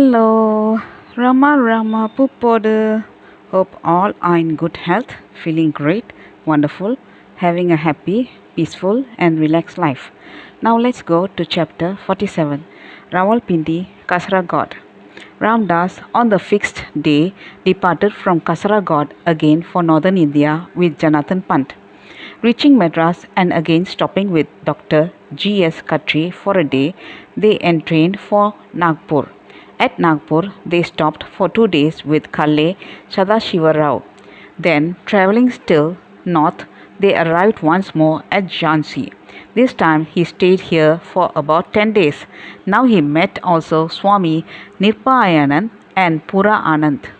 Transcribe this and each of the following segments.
Hello, Rama Pupodu. Hope all are in good health, feeling great, wonderful, having a happy, peaceful, and relaxed life. Now let's go to chapter 47 Rawalpindi, Kasaragod. Ramdas, on the fixed day, departed from Kasaragod again for northern India with Janathan Pant. Reaching Madras and again stopping with Dr. G. S. Khatri for a day, they entrained for Nagpur. At Nagpur, they stopped for 2 days with Kalle Sadashiva Rao. Then, travelling still north, they arrived once more at Jhansi. This time he stayed here for about 10 days. Now he met also Swami Nirpayanand and Pura Anand.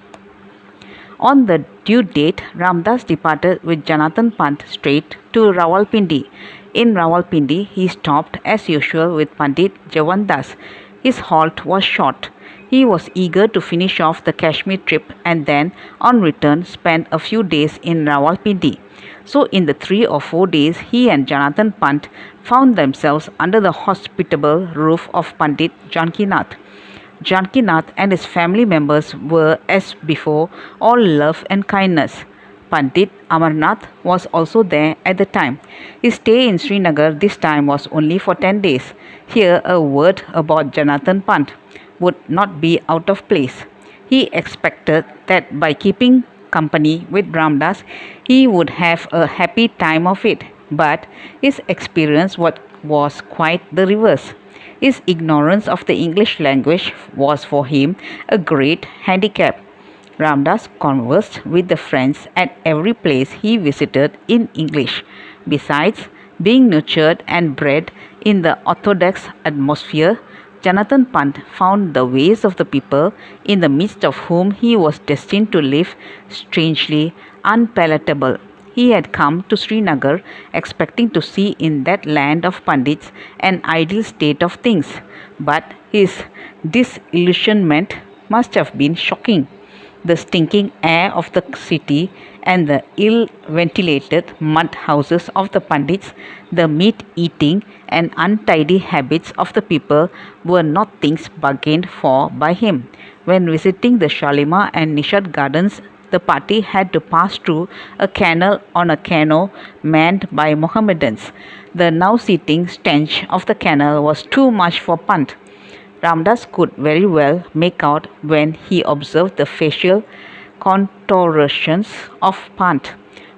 On the due date, Ramdas departed with Janathan Pant straight to Rawalpindi. In Rawalpindi, he stopped as usual with Pandit Javandas. His halt was short. He was eager to finish off the Kashmir trip and then, on return, spend a few days in Rawalpindi. So, in the 3 or 4 days, he and Janathan Pant found themselves under the hospitable roof of Pandit Jankinath. Jankinath and his family members were, as before, all love and kindness. Pandit Amarnath was also there at the time. His stay in Srinagar this time was only for 10 days. Here, a word about Janathan Pant would not be out of place. He expected that by keeping company with Ramdas, he would have a happy time of it, but his experience was quite the reverse. His ignorance of the English language was for him a great handicap. Ramdas conversed with the friends at every place he visited in English. Besides being nurtured and bred in the orthodox atmosphere, Janathan Pant found the ways of the people in the midst of whom he was destined to live strangely unpalatable. He had come to Srinagar expecting to see in that land of Pandits an ideal state of things, but his disillusionment must have been shocking. The stinking air of the city and the ill-ventilated mud houses of the Pandits, the meat-eating and untidy habits of the people were not things bargained for by him. When visiting the Shalimar and Nishad gardens, the party had to pass through a canal on a canoe manned by Mohammedans. The now-sitting stench of the canal was too much for Pant. Ramdas could very well make out when he observed the facial contortions of Pant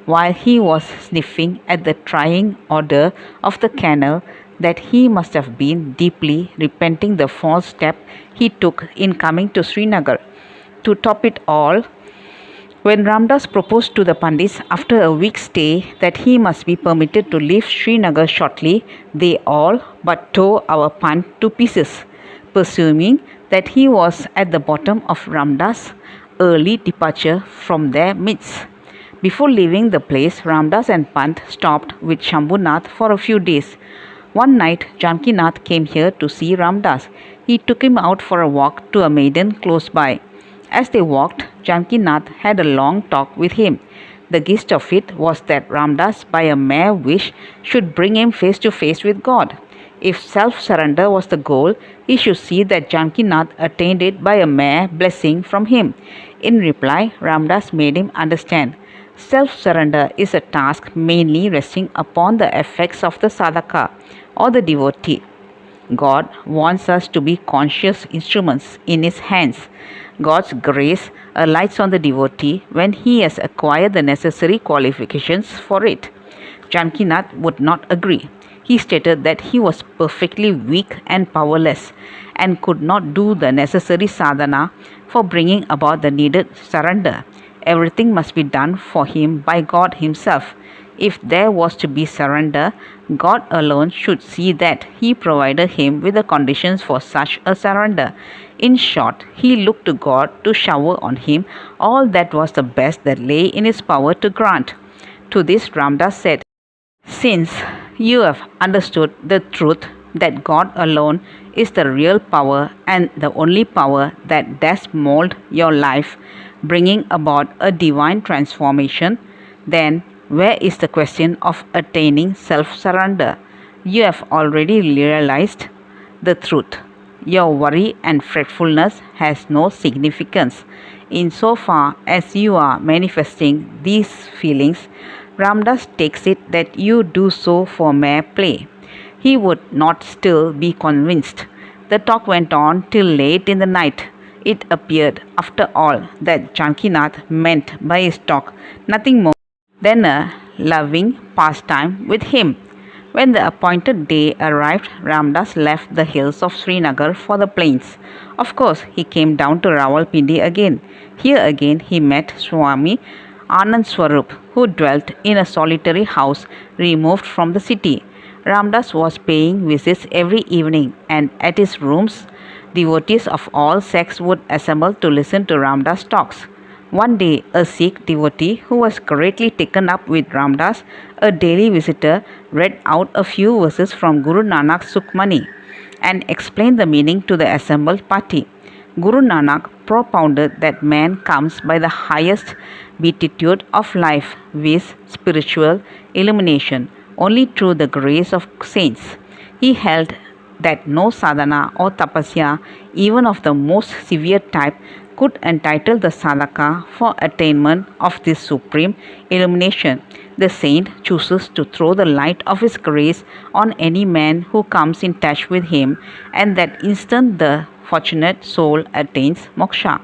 while he was sniffing at the trying odour of the canal that he must have been deeply repenting the false step he took in coming to Srinagar. To top it all, when Ramdas proposed to the Pandits after a week's stay that he must be permitted to leave Srinagar shortly, they all but tore our Pant to pieces, presuming that he was at the bottom of Ramdas' early departure from their midst. Before leaving the place, Ramdas and Pant stopped with Shambhunath for a few days. One night, Jankinath came here to see Ramdas. He took him out for a walk to a maiden close by. As they walked, Jankinath had a long talk with him. The gist of it was that Ramdas, by a mere wish, should bring him face to face with God. If self-surrender was the goal, he should see that Jankinath attained it by a mere blessing from him. In reply, Ramdas made him understand. Self-surrender is a task mainly resting upon the effects of the sadhaka or the devotee. God wants us to be conscious instruments in His hands. God's grace alights on the devotee when he has acquired the necessary qualifications for it. Jankinath would not agree. He stated that he was perfectly weak and powerless and could not do the necessary sadhana for bringing about the needed surrender. Everything must be done for him by God Himself. If there was to be surrender, God alone should see that He provided him with the conditions for such a surrender. In short, he looked to God to shower on him all that was the best that lay in His power to grant. To this Ramdas said, "Since you have understood the truth that God alone is the real power and the only power that does mold your life, bringing about a divine transformation, then where is the question of attaining self-surrender? You have already realized the truth. Your worry and fretfulness has no significance. Insofar as you are manifesting these feelings, Ramdas takes it that you do so for mere play. He would not still be convinced. The talk went on till late in the night. It appeared, after all, that Jankinath meant by his talk nothing more than a loving pastime with him. When the appointed day arrived, Ramdas left the hills of Srinagar for the plains. Of course, he came down to Rawalpindi again. Here again he met Swami Anand Swarup, who dwelt in a solitary house removed from the city. Ramdas was paying visits every evening, and at his rooms, devotees of all sects would assemble to listen to Ramdas' talks. One day, a Sikh devotee who was greatly taken up with Ramdas, a daily visitor, read out a few verses from Guru Nanak's Sukhmani and explained the meaning to the assembled party. Guru Nanak propounded that man comes by the highest beatitude of life, viz., spiritual illumination, only through the grace of saints. He held that no sadhana or tapasya, even of the most severe type, could entitle the sadhaka for attainment of this supreme illumination. The saint chooses to throw the light of his grace on any man who comes in touch with him, and that instant the fortunate soul attains moksha.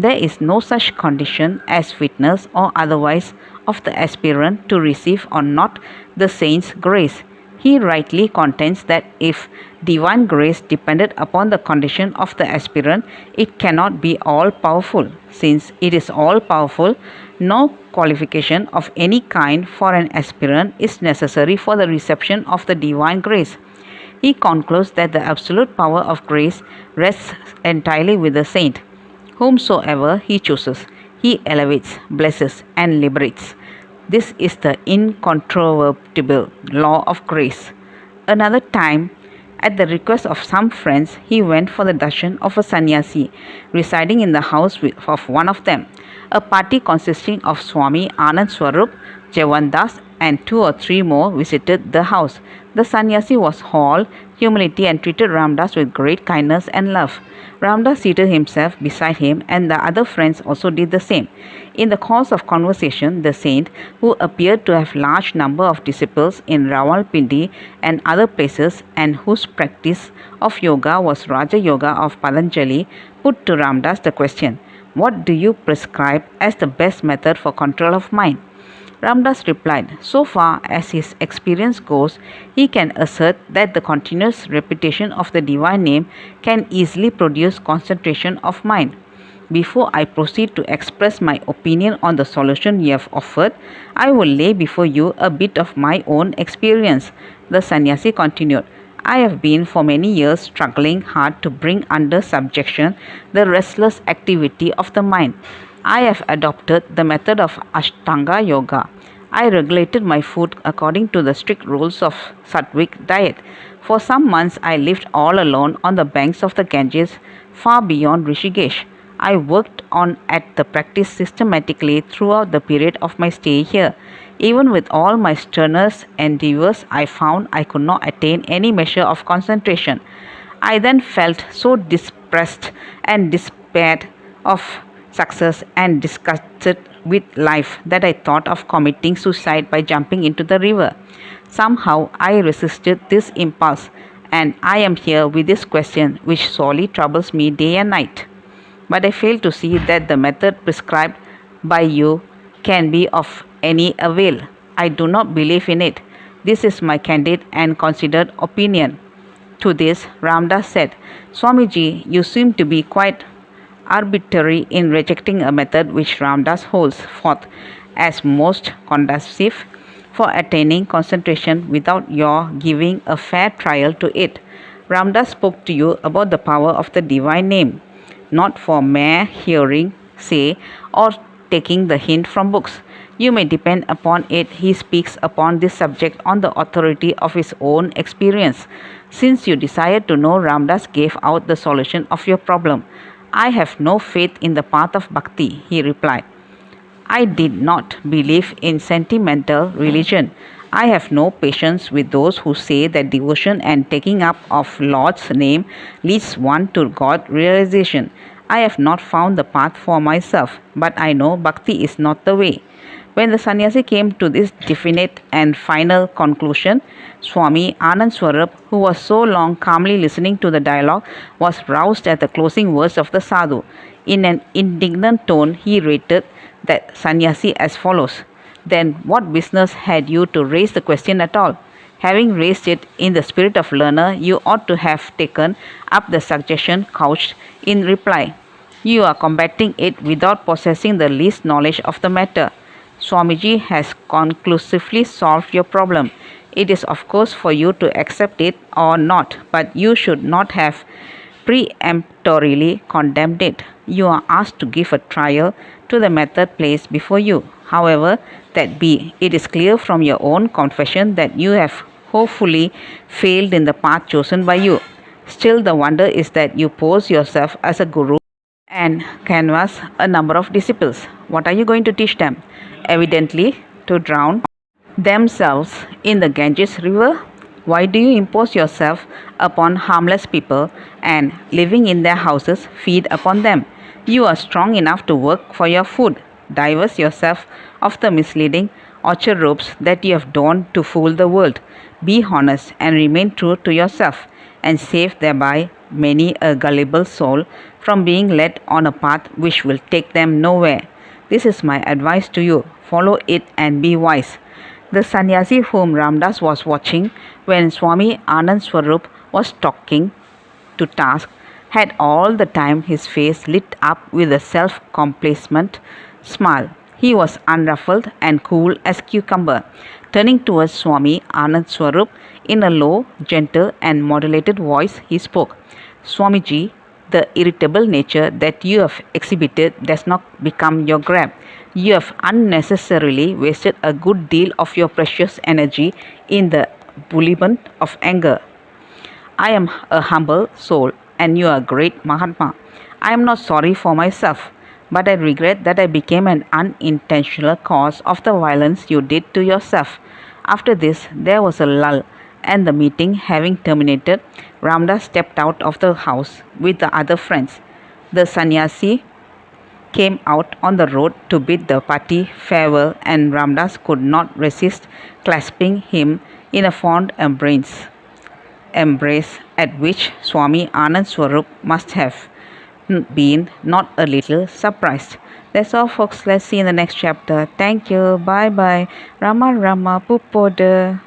There is no such condition as fitness or otherwise of the aspirant to receive or not the saint's grace. He rightly contends that if divine grace depended upon the condition of the aspirant, it cannot be all powerful. Since it is all powerful, no qualification of any kind for an aspirant is necessary for the reception of the divine grace. He concludes that the absolute power of grace rests entirely with the saint. Whomsoever he chooses, he elevates, blesses, and liberates. This is the incontrovertible law of grace. Another time, at the request of some friends, he went for the darshan of a sannyasi residing in the house of one of them. A party consisting of Swami Anand Swarup, Javandas, and 2 or 3 more visited the house. The sannyasi was all humility and treated Ramdas with great kindness and love. Ramdas seated himself beside him, and the other friends also did the same. In the course of conversation, the saint, who appeared to have large number of disciples in Rawalpindi and other places, and whose practice of yoga was Raja Yoga of Patanjali, put to Ramdas the question, "What do you prescribe as the best method for control of mind?" Ramdas replied, so far as his experience goes, he can assert that the continuous repetition of the divine name can easily produce concentration of mind. Before I proceed to express my opinion on the solution you have offered, I will lay before you a bit of my own experience. The sannyasi continued, I have been for many years struggling hard to bring under subjection the restless activity of the mind. I have adopted the method of Ashtanga Yoga. I regulated my food according to the strict rules of Sattvic diet. For some months I lived all alone on the banks of the Ganges, far beyond Rishikesh. I worked on at the practice systematically throughout the period of my stay here. Even with all my strenuous endeavors, I found I could not attain any measure of concentration. I then felt so depressed and despaired of success and disgusted with life that I thought of committing suicide by jumping into the river. Somehow I resisted this impulse, and I am here with this question which sorely troubles me day and night. But I fail to see that the method prescribed by you can be of any avail. I do not believe in it. This is my candid and considered opinion. To this, Ramdas said, Swamiji, you seem to be quite arbitrary in rejecting a method which Ramdas holds forth as most conducive for attaining concentration without your giving a fair trial to it. Ramdas spoke to you about the power of the divine name, not for mere hearing, say, or taking the hint from books. You may depend upon it, he speaks upon this subject on the authority of his own experience. Since you desire to know, Ramdas gave out the solution of your problem. I have no faith in the path of bhakti, he replied. I did not believe in sentimental religion. I have no patience with those who say that devotion and taking up of Lord's name leads one to God realization. I have not found the path for myself, but I know bhakti is not the way. When the sannyasi came to this definite and final conclusion, Swami Anand Swarup, who was so long calmly listening to the dialogue, was roused at the closing words of the sadhu. In an indignant tone, he rated that sannyasi as follows: "Then what business had you to raise the question at all? Having raised it in the spirit of learner, you ought to have taken up the suggestion couched in reply. You are combating it without possessing the least knowledge of the matter. Swamiji has conclusively solved your problem. It is of course for you to accept it or not, but you should not have peremptorily condemned it. You are asked to give a trial to the method placed before you. However that be, it is clear from your own confession that you have hopefully failed in the path chosen by you. Still, the wonder is that you pose yourself as a guru and canvass a number of disciples. What are you going to teach them? Evidently, to drown themselves in the Ganges river? Why do you impose yourself upon harmless people and, living in their houses, feed upon them? You are strong enough to work for your food. Divest yourself of the misleading orchard robes that you have donned to fool the world. Be honest and remain true to yourself, and save thereby many a gullible soul from being led on a path which will take them nowhere. This is my advice to you. Follow it and be wise." The sannyasi whom Ramdas was watching when Swami Anand Swarup was talking to task had all the time his face lit up with a self-complacent smile. He was unruffled and cool as cucumber. Turning towards Swami Anand Swarup in a low, gentle and modulated voice, he spoke. "Swamiji, the irritable nature that you have exhibited does not become your grab. You have unnecessarily wasted a good deal of your precious energy in the bulliment of anger. I am a humble soul and you are a great Mahatma. I am not sorry for myself, but I regret that I became an unintentional cause of the violence you did to yourself." After this, there was a lull, and the meeting having terminated, Ramdas stepped out of the house with the other friends. The sannyasi came out on the road to bid the party farewell, and Ramdas could not resist clasping him in a fond embrace at which Swami Anand Swarup must have been not a little surprised. That's all, folks. Let's see in the next chapter. Thank you. Bye bye. Rama Rama Pupoda.